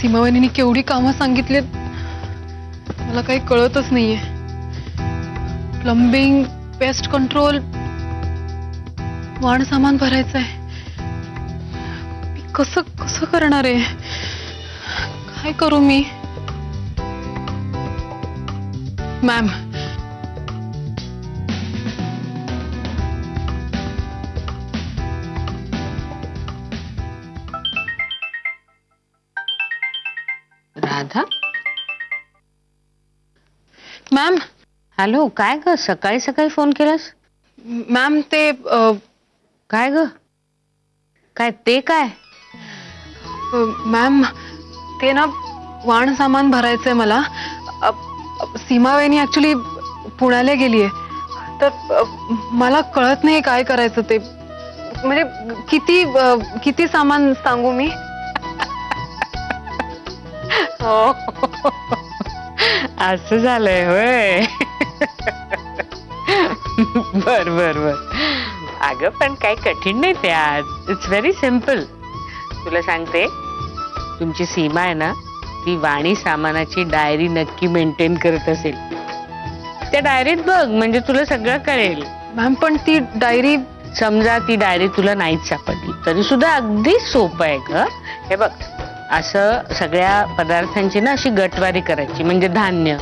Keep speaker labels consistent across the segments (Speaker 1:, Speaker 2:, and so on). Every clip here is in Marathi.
Speaker 1: सीमावहिनीने केवढी कामं सांगितलीत मला काही कळतच नाहीये. प्लंबिंग, पेस्ट कंट्रोल, वाण सामान भरायचंय. मी कसं कसं करणार आहे? काय करू मी? मॅम,
Speaker 2: राधा?
Speaker 1: मॅम.
Speaker 2: हॅलो, काय ग सकाळी सकाळी फोन केलास?
Speaker 1: मॅम ते
Speaker 2: काय ग? काय ते काय?
Speaker 1: मॅम ते ना वाण सामान भरायचंय मला. सीमावहिनी ऍक्च्युली पुण्याला गेलीये तर मला कळत नाही काय करायचं ते. म्हणजे किती किती सामान सांगू मी?
Speaker 2: असं झालंय होय. बर बर बर. अगं पण काय कठीण नाही ते. आज इट्स व्हेरी सिम्पल. तुला सांगते, तुमची सीमा आहे ना, ती वाणी सामानाची डायरी नक्की मेंटेन करत असेल. त्या डायरीत बघ, म्हणजे तुला सगळं कळेल.
Speaker 1: मॅम पण ती डायरी,
Speaker 2: समजा ती डायरी तुला नाहीच सापडली तरी सुद्धा अगदी सोपं आहे ग. हे बघ, असं सगळ्या पदार्थांची ना अशी गटवारी करायची. म्हणजे धान्य,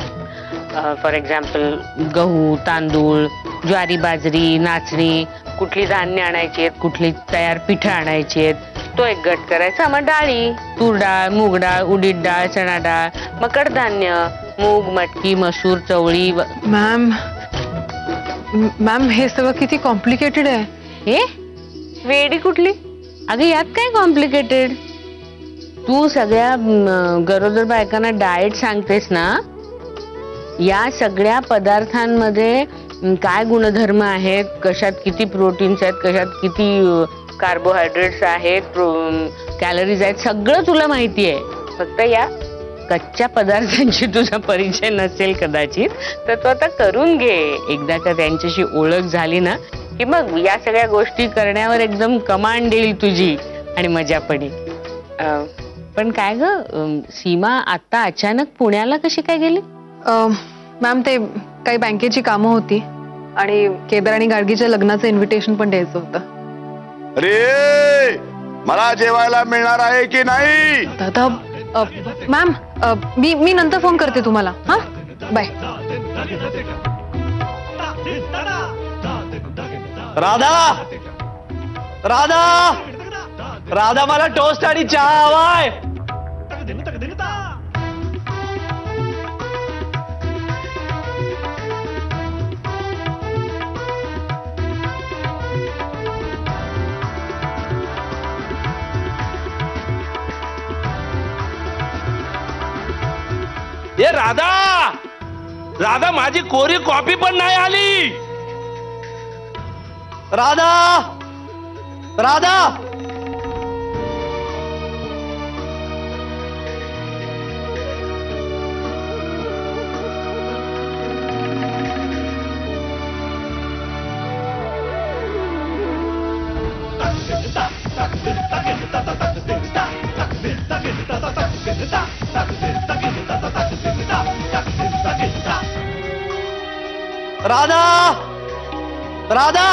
Speaker 2: फॉर एक्झाम्पल गहू, तांदूळ, ज्वारी, बाजरी, नाचणी, कुठली धान्य आणायची आहेत, कुठली तयार पिठं आणायची आहेत, तो एक गट करायचा. मग डाळी, तूर डाळ, मूग डाळ, उडीद डाळ, चणा डाळ, मग कडधान्य, मूग, मटकी, मसूर, चवळी.
Speaker 1: मॅम मॅम हे सगळं किती कॉम्प्लिकेटेड आहे.
Speaker 2: हे वेडी कुठली? अगं यात काय कॉम्प्लिकेटेड? तू सगळ्या गरोदर बायकांना डाएट सांगतेस ना, या सगळ्या पदार्थांमध्ये काय गुणधर्म आहेत, कशात किती प्रोटीन्स आहेत, कशात किती कार्बोहायड्रेट्स आहेत, कॅलरीज आहेत, सगळं तुला माहिती आहे. फक्त या कच्च्या पदार्थांची तुझा परिचय नसेल कदाचित, तर तू आता करून घे. एकदा का त्यांच्याशी ओळख झाली ना की मग या सगळ्या गोष्टी करण्यावर एकदम कमांड येईल तुझी आणि मजा पडेल. पण काय ग, सीमा आता अचानक पुण्याला कशी काय गेली?
Speaker 1: मॅम ते काही बँकेची कामं होती आणि केदार आणि गाडगीच्या लग्नाचं इन्व्हिटेशन पण द्यायचं होतं.
Speaker 3: अरे मला जेवायला मिळणार आहे की नाही?
Speaker 1: दादा, मॅम मी नंतर फोन करते तुम्हाला. हा, बाय.
Speaker 4: राधा, राधा, राधा, मला टोस्ट आणि चहा हवाय.
Speaker 5: ये राधा, राधा, माझी कोरी कॉफी पण नाही आली.
Speaker 4: राधा, राधा, राधा, राधा.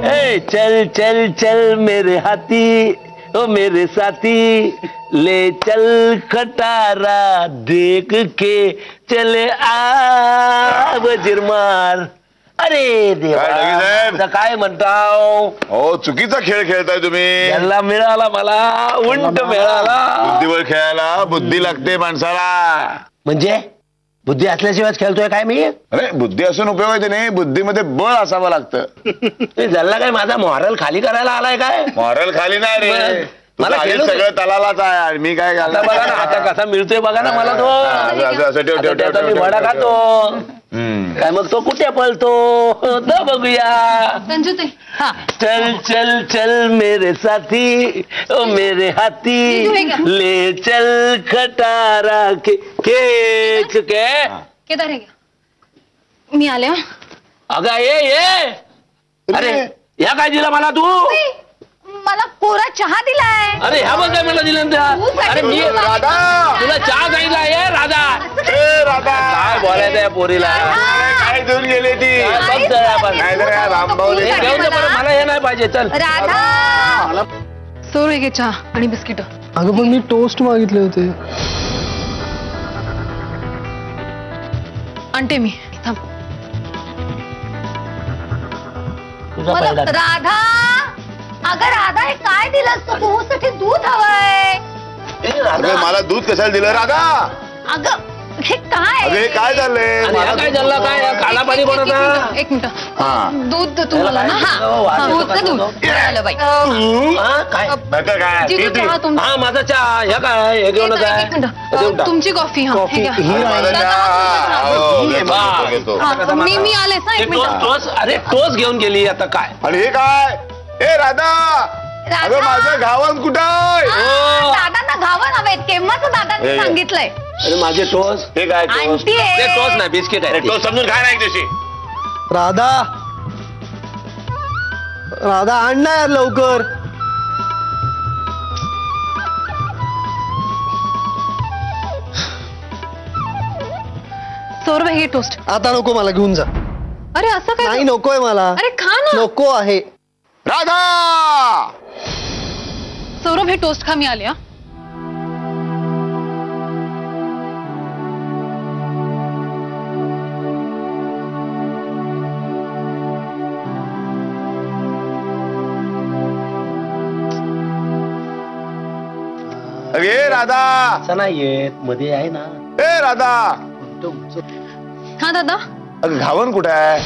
Speaker 5: ए चल चल चल मेरे हाथी, ओ मेरे साथी, ले चल खटारा देख के चले आ वजीरमार. अरे देवा, काय म्हणताव?
Speaker 3: हो, चुकीचा खेळ खेळताय तुम्ही.
Speaker 5: याला मिळाला, मला उंट मिळाला.
Speaker 3: बुद्धीवर खेळायला बुद्धी लागते माणसाला.
Speaker 5: म्हणजे बुद्धी असल्याशिवाय खेळतोय काय मी?
Speaker 3: अरे बुद्धी असून उपयोग आहे नाही, बुद्धीमध्ये बळ असावं लागतं.
Speaker 5: झाला काय, माझा मॉरल खाली करायला आलाय काय?
Speaker 3: मॉरल खाली नाही रे,
Speaker 5: मला
Speaker 3: सगळं तलालाच आहे. मी काय घालणार?
Speaker 5: बघा ना आता कसा मिळतोय, बघा ना मला तो. मी वडा खातो काय, मग तो कुठे पळतो तो बघूया. चल चल चल मेरे साथी, ओ मेरे हाथी, ले चल खटारा के चुके.
Speaker 1: केदार है क्या? मी आले.
Speaker 5: अगं ये अरे ह्या काय दिला मला तू?
Speaker 6: मला कोरा चहा दिलाय.
Speaker 5: अरे ह्या बघ काय मला दिलं. अरे मी
Speaker 3: राधा
Speaker 5: तुला चहा सांगितला आहे राधा.
Speaker 3: राधा
Speaker 5: काय बोलायचं या पोरीला?
Speaker 3: काय देऊन गेली ती? नाही तर रामभाऊने
Speaker 5: मला हे नाही पाहिजे. चल
Speaker 6: राधा.
Speaker 1: सौर घे चहा आणि बिस्किट.
Speaker 4: अगं पण मी टोस्ट मागितले होते.
Speaker 1: आणते मी. थांब.
Speaker 6: राधा. अगं राधा हे काय दिलंस तू? तुझ्यासाठी दूध हवंय.
Speaker 3: अगं मला दूध कशाला दिलं राधा?
Speaker 6: अगं हे काय?
Speaker 3: अगं हे काय झालंय?
Speaker 5: काय झालं? काय काला पाणी बनवता?
Speaker 1: एक मिनिट.
Speaker 3: हा.
Speaker 1: दूध तुम्हाला ना.
Speaker 6: हा दूधचं दूध झालं बाई.
Speaker 5: काय
Speaker 3: नका काय
Speaker 1: जिजू,
Speaker 3: किती?
Speaker 1: चहा तुमचा.
Speaker 5: हा माझा चहा. ह्या काय हे घेऊन काय?
Speaker 1: एक मिनिट. तुमची कॉफी. हा हे घ्या.
Speaker 3: अरे, माझा चहा. हो, घेतो, घेतो.
Speaker 1: हा, मी आले ना. एक मिनिट.
Speaker 5: टोस अरे टोस घेऊन गेली आता काय?
Speaker 3: आणि हे काय? ए राधा अगं माझं घावन कुठं आहे?
Speaker 6: दादांना घावन हवेत. केव्हाच दादांनी सांगितलंय.
Speaker 5: अरे माझे टोस.
Speaker 3: हे काय टोस्ट?
Speaker 6: आणती
Speaker 5: ते टोस नाही बिस्किट आहे.
Speaker 3: टोस्ट समजून काय नाही तशी.
Speaker 4: राधा राधा आण ना यार लवकर.
Speaker 1: सौरभ हे टोस्ट.
Speaker 4: आता नको मला घेऊन जा.
Speaker 1: अरे असं काय?
Speaker 4: नाही नकोय मला.
Speaker 1: अरे खा ना.
Speaker 4: नको आहे.
Speaker 3: राधा
Speaker 1: सौरभ हे टोस्ट खा. मी आले. हा.
Speaker 3: अरे राधा
Speaker 5: असं नाही येत मध्ये आहे ना.
Speaker 3: ए राधा
Speaker 1: हा दादा.
Speaker 3: अगं घावन कुठं आहे?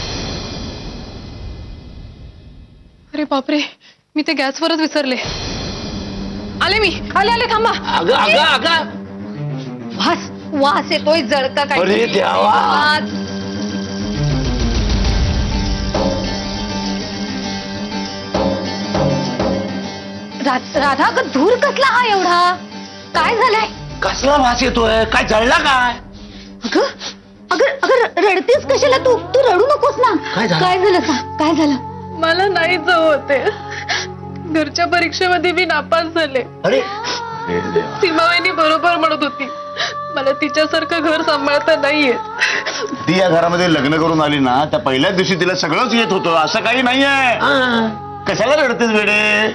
Speaker 1: अरे बापरे, मी ते गॅसवरच विसरले. आले मी. आले थांबा.
Speaker 5: अगं अगं अगं
Speaker 6: वास वास येतोय जळका काय.
Speaker 5: अरे देवा.
Speaker 6: राधा अगं धूर कसला हा एवढा? काय झालंय?
Speaker 5: कसला वास येतोय? काय जळला काय?
Speaker 6: अगं अगं अगं रडतेस कशाला तू? तू रडू नकोस ना.
Speaker 5: काय झालं?
Speaker 6: काय झालं सांग. काय झालं?
Speaker 1: मला नाही जाऊ होते. घरच्या परीक्षेमध्ये मी नापास झाले.
Speaker 5: अरे
Speaker 1: सीमाबाईंनी बरोबर म्हणत होती मला तिच्यासारखं घर सांभाळता नाहीये.
Speaker 3: ती या घरामध्ये लग्न करून आली ना त्या पहिल्याच दिवशी तिला सगळंच येत होतं. असं काही नाहीये. कशाला रडतेस वेडे?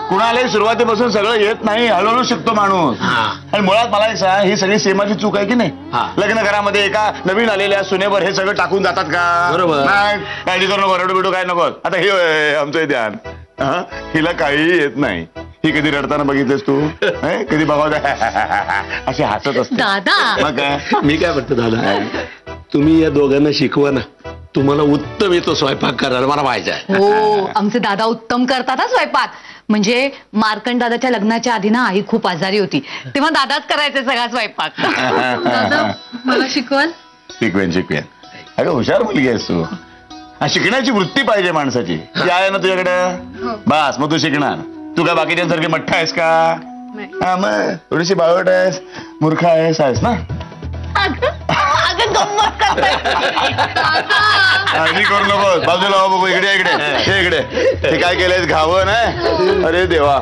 Speaker 3: कुणालाही सुरुवातीपासून सगळं येत नाही. हळूहळू शिकतो माणूस. आणि मुळात मला एक सांग, ही सगळी सीमाची चूक आहे की नाही? लग्न घरामध्ये एका नवीन आलेल्या सुनेवर हे सगळं टाकून जातात का?
Speaker 5: बरोबर.
Speaker 3: नाही काळजी करू नको. रडू बिडू काय नको. आता हे आमचं ध्यान. हिला काही येत नाही. ही कधी रडताना बघितलेस तू? कधी बघा अशी हसत असते.
Speaker 6: दादा
Speaker 3: मग काय?
Speaker 5: मी काय म्हणतो दादा, तुम्ही या दोघांना शिकवा ना. तुम्हाला उत्तम येतो स्वयंपाक करायला. मला पाहिजे.
Speaker 6: हो आमचे दादा उत्तम करतात हा स्वयंपाक. म्हणजे मार्कंड दादाच्या लग्नाच्या आधी ना आई खूप आजारी होती तेव्हा दादाच करायचे सगळा स्वयंपाक.
Speaker 1: दादा मला शिकवाल?
Speaker 3: शिकवेन. अगं हुशार मुलगी आहेस तू. शिकण्याची वृत्ती पाहिजे माणसाची. ती आहे ना तुझ्याकडे? बस मग तू शिकणार. तू काय बाकीच्यांसारखी मठ्ठा आहेस का? हा मग थोडीशी बावट आहेस, मूर्ख आहेस ना. काळजी करू नको. बाजूला हो बघू. इकडे इकडे हे काय केलंयस? घावन आहे. अरे देवा.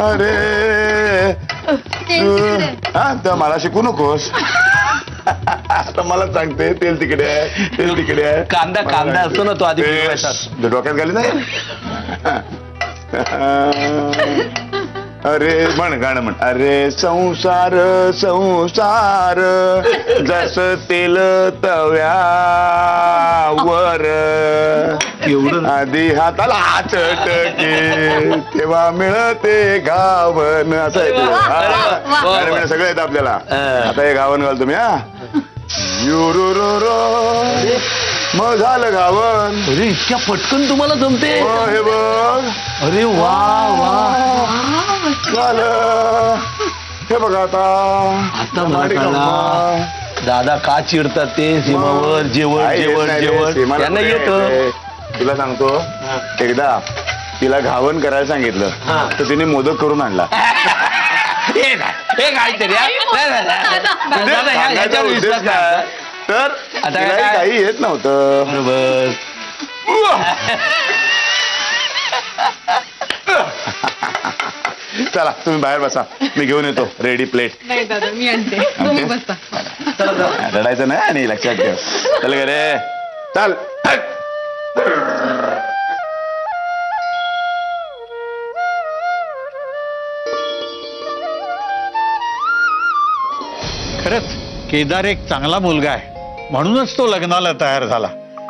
Speaker 3: अरे हा तर मला शिकू नकोस. आता मला सांगते तेल तिकडे आहे, तेल तिकडे आहे.
Speaker 5: कांदा असतो ना तो आधी
Speaker 3: डोक्यात घाली नाही. अरे म्हण गाणं म्हण. अरे संसार संसार जस तेल तव्यावर एवढं आधी हाताला चटके तेव्हा मिळते गावन. असं आहे. सगळं येतं आपल्याला. आता हे गावन घाल तुम्ही. मग झालं गावन.
Speaker 5: अरे इतक्या पटकन तुम्हाला जमते?
Speaker 3: हे बघ.
Speaker 5: अरे वा वा
Speaker 3: झालं. हे बघा
Speaker 5: आता मला कळलं दादा का चिडतात ते. सीमावर जेवण जेवण जेवण त्यांना येतं.
Speaker 3: तुला सांगतो एकदा तिला घावन करायला सांगितलं तर तिने मोदक करून आणला.
Speaker 5: हे काहीतरी ह्याच्यावर विश्वास का?
Speaker 3: तर
Speaker 5: आता
Speaker 3: तिलाही काही येत नव्हतं.
Speaker 5: बरोबर.
Speaker 3: चला तुम्ही बाहेर बसा, मी घेऊन येतो रेडी प्लेट.
Speaker 1: नाही दादा मी आणते, तुम्ही बसा.
Speaker 3: रडायचं नाही आणि लक्षात ठेव. चल गे रे चल.
Speaker 7: खरंच केदार एक चांगला मुलगा आहे, म्हणूनच तो लग्नाला तयार झाला.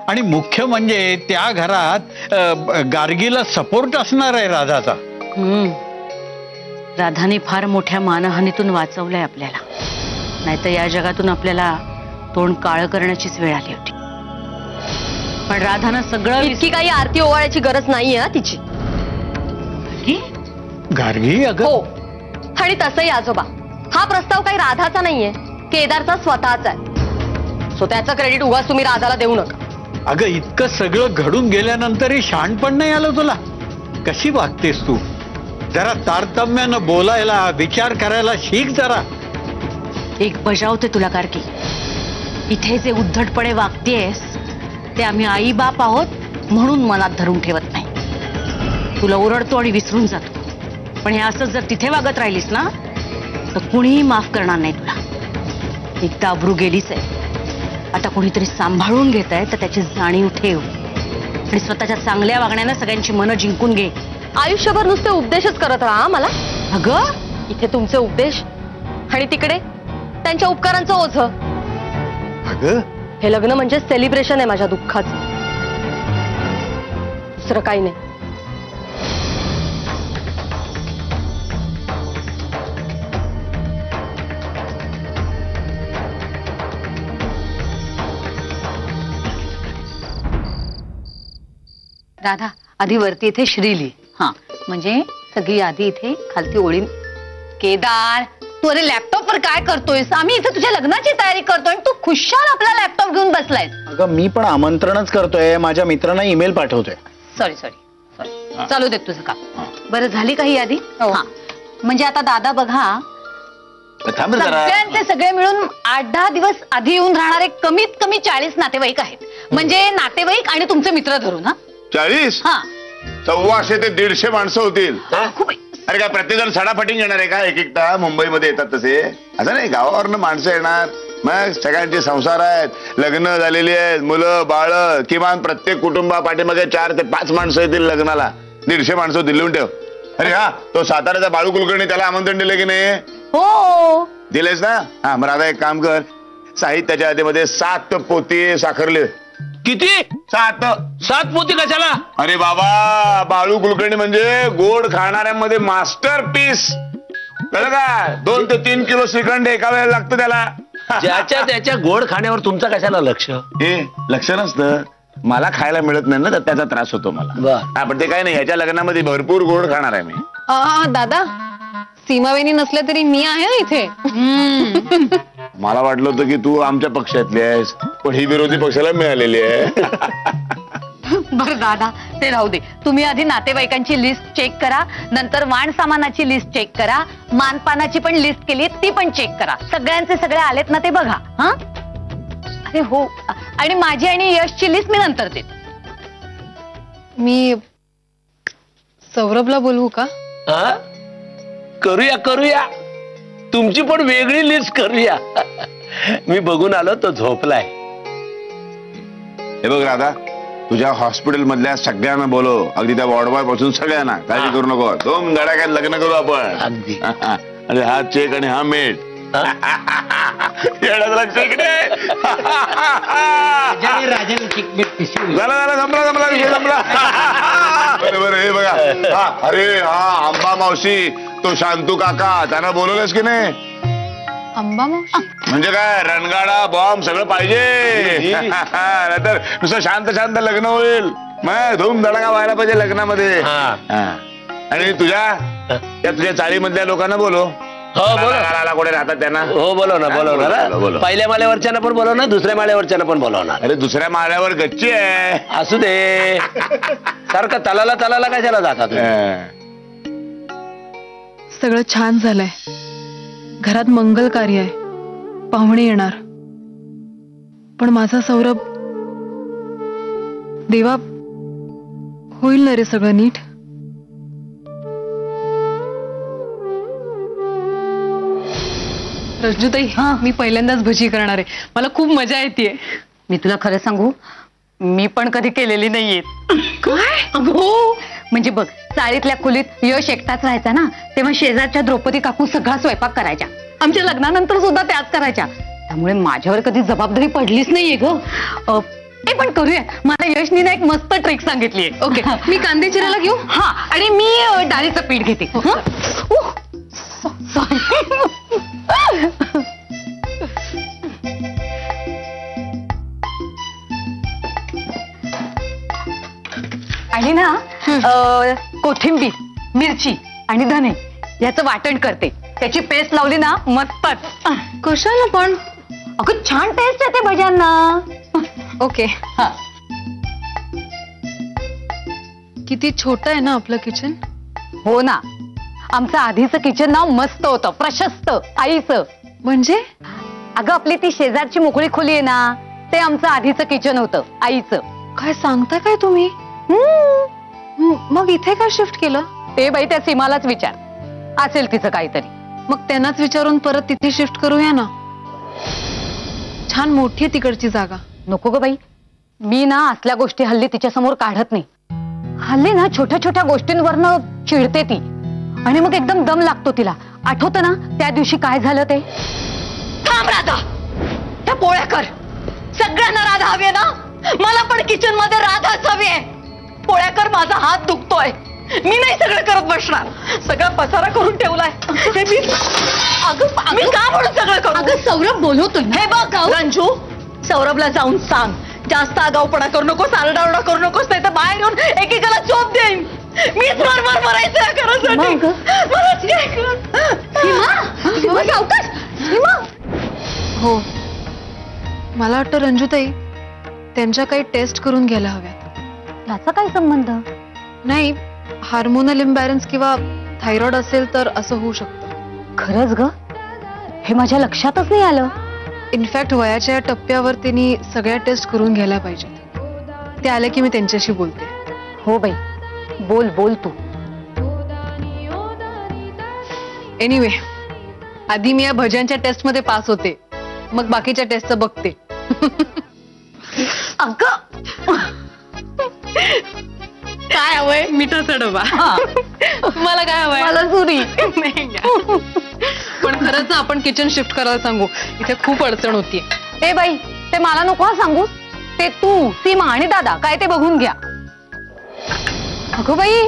Speaker 7: आणि मुख्य म्हणजे त्या घरात गार्गीला सपोर्ट असणार आहे राधाचा.
Speaker 6: राधाने फार मोठ्या मानहानीतून वाचवलंय आपल्याला, नाहीतर या जगातून आपल्याला तोंड काळं करण्याचीच वेळ आली होती. पण राधानं सगळं
Speaker 8: इतकी काही आरती ओवाळायची गरज नाहीये तिची.
Speaker 7: गार्गी अगं.
Speaker 8: हो, आणि तसंही आजोबा, हा प्रस्ताव काही राधाचा नाहीये, केदारचा स्वतःचा आहे. सो त्याचं क्रेडिट उगाच तुम्ही राधाला देऊ नका.
Speaker 7: अगं इतकं सगळं घडून गेल्यानंतरही शहाणपण नाही आलं तुला? कशी वागतेस तू? जरा तारतम्यानं बोलायला, विचार करायला शिक जरा.
Speaker 6: एक बजावते तुला गार्गी, इथे जे उद्धटपणे वागतेस ते आम्ही आई बाप आहोत म्हणून मनात धरून ठेवत नाही. तुला ओरडतो आणि विसरून जातो, पण हे असं जर तिथे वागत राहिलीस ना तर कुणीही माफ करणार नाही तुला. एकदा अब्रू गेलीच आहे, आता कोणीतरी सांभाळून घेत आहे तर त्याची जाणीव ठेव आणि स्वतःच्या चांगल्या वागण्यानं सगळ्यांची मनं जिंकून घे.
Speaker 8: आयुष्यभर नुसते उपदेशच करत राहा मला.
Speaker 6: अगं
Speaker 8: इथे तुमचे उपदेश आणि तिकडे त्यांच्या उपकारांचं ओझं.
Speaker 7: अगं
Speaker 8: हे लग्न म्हणजे सेलिब्रेशन आहे माझ्या दुःखाचं, दुसरं काही नाही.
Speaker 6: राधा आधी वरती इथे श्रीली, हा म्हणजे सगळी आधी इथे खालती ओळी. केदार तू अरे लॅपटॉप वर काय करतोयस? आम्ही इथे तुझ्या लग्नाची तयारी करतोय आणि तू खुशाल आपला लॅपटॉप घेऊन बसलायस.
Speaker 9: अगं मी पण आमंत्रणच करतोय, माझ्या मित्रांना ईमेल पाठवतोय.
Speaker 6: सॉरी सॉरी सॉरी, चालू देत तुझं काम. बरं झाली काही यादी? हा म्हणजे आता दादा बघा,
Speaker 3: थांब रे जरा.
Speaker 6: सगळ्यांचे सगळे मिळून 8-10 दिवस आधी येऊन राहणारे कमीत कमी 40 नातेवाईक आहेत. म्हणजे नातेवाईक आणि तुमचे मित्र धरून. हा
Speaker 3: 40?
Speaker 6: हा
Speaker 3: 125 ते 150 माणसं होतील.
Speaker 6: खूप.
Speaker 3: अरे काय प्रत्येक जण सडाफाटिंग येणार आहे का? एक एकटा मुंबईमध्ये येतात तसे असं नाही, गावावरनं माणसं येणार. मग सगळ्यांचे संसार आहेत, लग्न झालेली आहेत, मुलं बाळ, किमान प्रत्येक कुटुंबा पाठीमागे 4 ते 5 माणसं येतील लग्नाला. 150 माणसं दिलून ठेव. अरे हा तो साताऱ्याचा बाळू कुलकर्णी, त्याला आमंत्रण दिलं की नाही?
Speaker 6: हो
Speaker 3: दिलेस ना? हा मग आता एक काम कर, साहित्याच्या यादीमध्ये 7 पोती साखरले.
Speaker 5: किती? 7 पोती कशाला?
Speaker 3: अरे बाबा, बाळू कुलकर्णी म्हणजे गोड खाणाऱ्यांमध्ये मास्टर पीस, कळलं का? 2 ते 3 किलो श्रीखंड एका वेळेला लागतं त्याला.
Speaker 5: ज्याच्या त्याच्या गोड खाण्यावर तुमचं कशाला लक्ष?
Speaker 3: हे लक्ष नसतं, मला खायला मिळत नाही ना तर त्याचा त्रास होतो मला. पण ते काय नाही, ह्याच्या लग्नामध्ये भरपूर गोड खाणार आहे मी.
Speaker 1: दादा सीमावेणी नसल्या तरी मी आहे ना इथे.
Speaker 3: मला वाटलं होतं की तू आमच्या पक्षातली आहेस, पण ही विरोधी पक्षाला मिळालेली आहे.
Speaker 6: बरं दादा ते राहू दे, तुम्ही आधी नातेवाईकांची लिस्ट चेक करा, नंतर वाण सामानाची लिस्ट चेक करा, मानपानाची पण लिस्ट केली ती पण चेक करा. सगळ्यांचे सगळे आलेत ना ते बघा. हा अरे हो, आणि माझी आणि यशची लिस्ट मी नंतर देते.
Speaker 1: मी सौरभला बोलवू का?
Speaker 5: करूया करूया, तुमची पण वेगळी लिस्ट करूया. मी बघून आलो तो झोपलाय.
Speaker 3: हे बघ राधा, तुझ्या हॉस्पिटल मधल्या सगळ्यांना बोलव, अगदी त्या वॉर्डबॉय पासून सगळ्यांना. काळजी करू नको, 2 धडाक्यात लग्न करू आपण.
Speaker 5: अगदी.
Speaker 3: अरे हा चेक आणि हा मेट. लक्ष इकडे. झाला संपला विषय संपला. बरोबर. हे बघा, अरे हा आंबा मावशी, तो शांतू काका, त्यांना बोलवलंस की नाही?
Speaker 1: अंबा मावशी
Speaker 3: म्हणजे काय, रणगाडा बॉम्ब सगळं पाहिजे. नाहीतर नुसतं शांत शांत लग्न होईल. मग धूम धडाका व्हायला पाहिजे लग्नामध्ये. आणि तुझ्या चाळीमधल्या लोकांना बोलो.
Speaker 5: हो बोला,
Speaker 3: कुठे राहतात त्यांना.
Speaker 5: हो बोलवणार. पहिल्या माळ्यावरच्या पण बोलवणार, दुसऱ्या माळ्यावरच्या पण बोलवणार.
Speaker 3: अरे दुसऱ्या माळ्यावर गच्ची आहे.
Speaker 5: असू दे, सारखं तलाला कशाला जातात?
Speaker 1: सगळं छान झालंय, घरात मंगल कार्य आहे, पाहुणे येणार. पण माझा सौरभ, देवा, होईल ना रे सगळं नीट? रंजूताई, मी पहिल्यांदाच भजी करणार आहे. मला खूप मजा येते.
Speaker 6: मी तुला खरं सांगू, मी पण कधी केलेली नाहीये. काय? हो, म्हणजे बघ, चाळीतल्या खोलीत यश एकटाच राहायचा ना, तेव्हा शेजारच्या द्रौपदी काकू सगळा स्वयंपाक करायच्या. आमच्या लग्नानंतर सुद्धा त्याच करायच्या. त्यामुळे माझ्यावर कधी जबाबदारी पडलीच नाहीये ग. ते पण करूया. मला यशनी ना एक मस्त ट्रिक सांगितलीये.
Speaker 1: ओके, मी कांदे चिरायला घेऊ?
Speaker 6: हा, आणि मी डाळीचं पीठ घेते. आणि ना कोथिंबीर, मिरची आणि धने याचं वाटण करते. त्याची पेस्ट लावली ना मस्तच.
Speaker 1: कशाला पण?
Speaker 6: अगं छान टेस्ट येते भज्यांना.
Speaker 1: ओके.
Speaker 6: हा,
Speaker 1: किती छोटं आहे ना आपलं किचन.
Speaker 6: हो ना, आमचं आधीचं किचन ना मस्त होतं, प्रशस्त, आईचं.
Speaker 1: म्हणजे?
Speaker 6: अगं आपली ती शेजारची मोकळी खोली आहे ना, ते आमचं आधीचं किचन होतं, आईचं.
Speaker 1: काय सांगताय काय तुम्ही? मग इथे का शिफ्ट केलं?
Speaker 6: ते बाई त्या सीमालाच विचार, असेल तिचं काहीतरी.
Speaker 1: मग त्यांनाच विचारून परत तिथे शिफ्ट करूया ना. छान मोठी आहे तिकडची जागा.
Speaker 6: नको ग बाई, मी ना असल्या गोष्टी हल्ली तिच्या समोर काढत नाही. हल्ली ना छोट्या छोट्या गोष्टींवरनं चिडते ती, आणि मग एकदम दम लागतो तिला. आठवतं ना त्या दिवशी काय झालं ते?
Speaker 8: थांब राधा, त्या पोळ्या कर. सगळ्यांना राधा हवी आहे ना? मला पण किचन मध्ये राधाच हवी आहे. पोळ्या कर, माझा हात दुखतोय. मी नाही सगळं करत बसणार. सगळा पसारा करून ठेवलाय. मी का म्हणून सगळं करू?
Speaker 6: अगं सौरभ बोलवतोय.
Speaker 8: हे बघ रंजू, सौरभला जाऊन सांग, जास्त आगाऊपणा करू नकोस, आरडाओरडा करू नकोस, नाही तर बाहेर येऊन एकेकाला चोप देईन. मीच मरमर मरायचं करायसाठी.
Speaker 1: हो, मला वाटतं रंजूताई त्यांच्या काही टेस्ट करून घ्यायला हव्यात.
Speaker 6: याचा काय संबंध?
Speaker 1: नाही, हार्मोनल इम्बॅलन्स किंवा थायरॉइड असेल तर असं होऊ शकतं.
Speaker 6: खरंच ग, हे माझ्या लक्षातच नाही आलं.
Speaker 1: इनफॅक्ट वयाच्या या टप्प्यावर त्यांनी सगळ्या टेस्ट करून घ्यायला पाहिजेत. ते आले की मी त्यांच्याशी बोलते.
Speaker 6: हो बाई, बोल बोल तू.
Speaker 1: एनिवे, आधी मी या भज्यांच्या टेस्ट मध्ये पास होते, मग बाकीच्या टेस्टचं बघते. काय हवंय? मिठाचा डबा. मला काय हवंय?
Speaker 6: मला सुरी.
Speaker 1: पण खरंच ना, आपण किचन शिफ्ट करायला सांगू. इथे खूप अडचण होतीये.
Speaker 6: ए बाई, ते मला नको सांगू. ते तू, सीमा आणि दादा काय ते बघून घ्या. अगं बाई,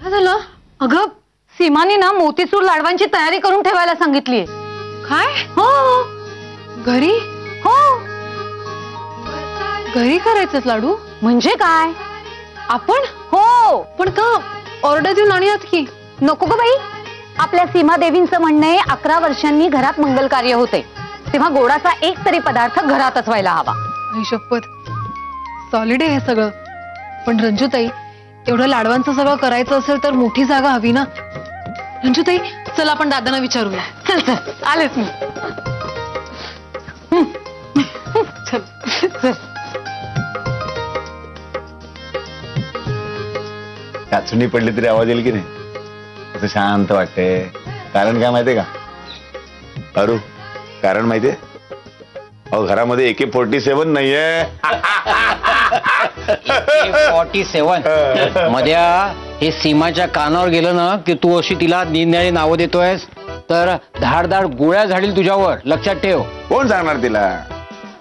Speaker 1: काय झालं?
Speaker 6: अगं सीमाने ना मोतीचूर लाडवांची तयारी करून ठेवायला सांगितलीये.
Speaker 1: काय?
Speaker 6: हो.
Speaker 1: घरी?
Speaker 6: हो.
Speaker 1: घरी करायचंच लाडू?
Speaker 6: म्हणजे काय?
Speaker 1: आपण?
Speaker 6: हो.
Speaker 1: पण का? ऑर्डर देऊन आणूयात की.
Speaker 6: नको ग बाई, आपल्या सीमा देवींचं म्हणणं आहे 11 वर्षांनी घरात मंगल कार्य होते, तेव्हा गोडाचा एक तरी पदार्थ घरातच व्हायला हवा.
Speaker 1: आई शपथ, सॉलिड आहे हे सगळं. पण रंजूताई, एवढं लाडवांचं सगळं करायचं असेल तर मोठी जागा हवी ना. रंजूताई, चल आपण दादांना विचारूया.
Speaker 6: चल चल, आलेच मी.
Speaker 1: चल
Speaker 6: चल.
Speaker 3: काचणी पडली तरी आवाज येईल की नाही? असं शांत वाटते. कारण काय माहितीये का अरू? कारण माहितीये? अहो, घरामध्ये AK-47 नाहीये.
Speaker 10: AK-47 मध्या हे सीमाच्या कानावर गेलं ना की तू अशी तिला निंद्याची नावं देतोयस तर धाडधाड गोळ्या झाडील तुझ्यावर. लक्षात ठेव.
Speaker 3: कोण सांगणार तिला?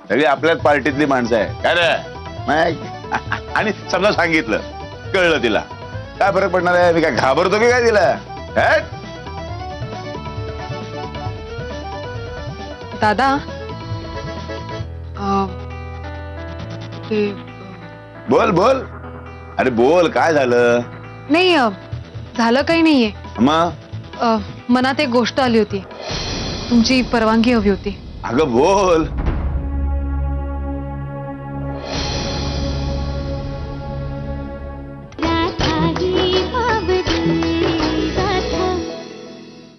Speaker 3: सगळी आपल्याच पार्टीतली माणसं आहे. काय रे? आणि समजा सांगितलं, कळलं तिला, काय फरक पडणार आहे? मी काय घाबरतो की काय तिला?
Speaker 1: दादा,
Speaker 3: बोल बोल. अरे बोल, काय झालं?
Speaker 1: नाही, झालं काही नाहीये.
Speaker 3: मग
Speaker 1: मनात एक गोष्ट आली होती, तुमची परवानगी हवी होती.
Speaker 3: अगं बोल.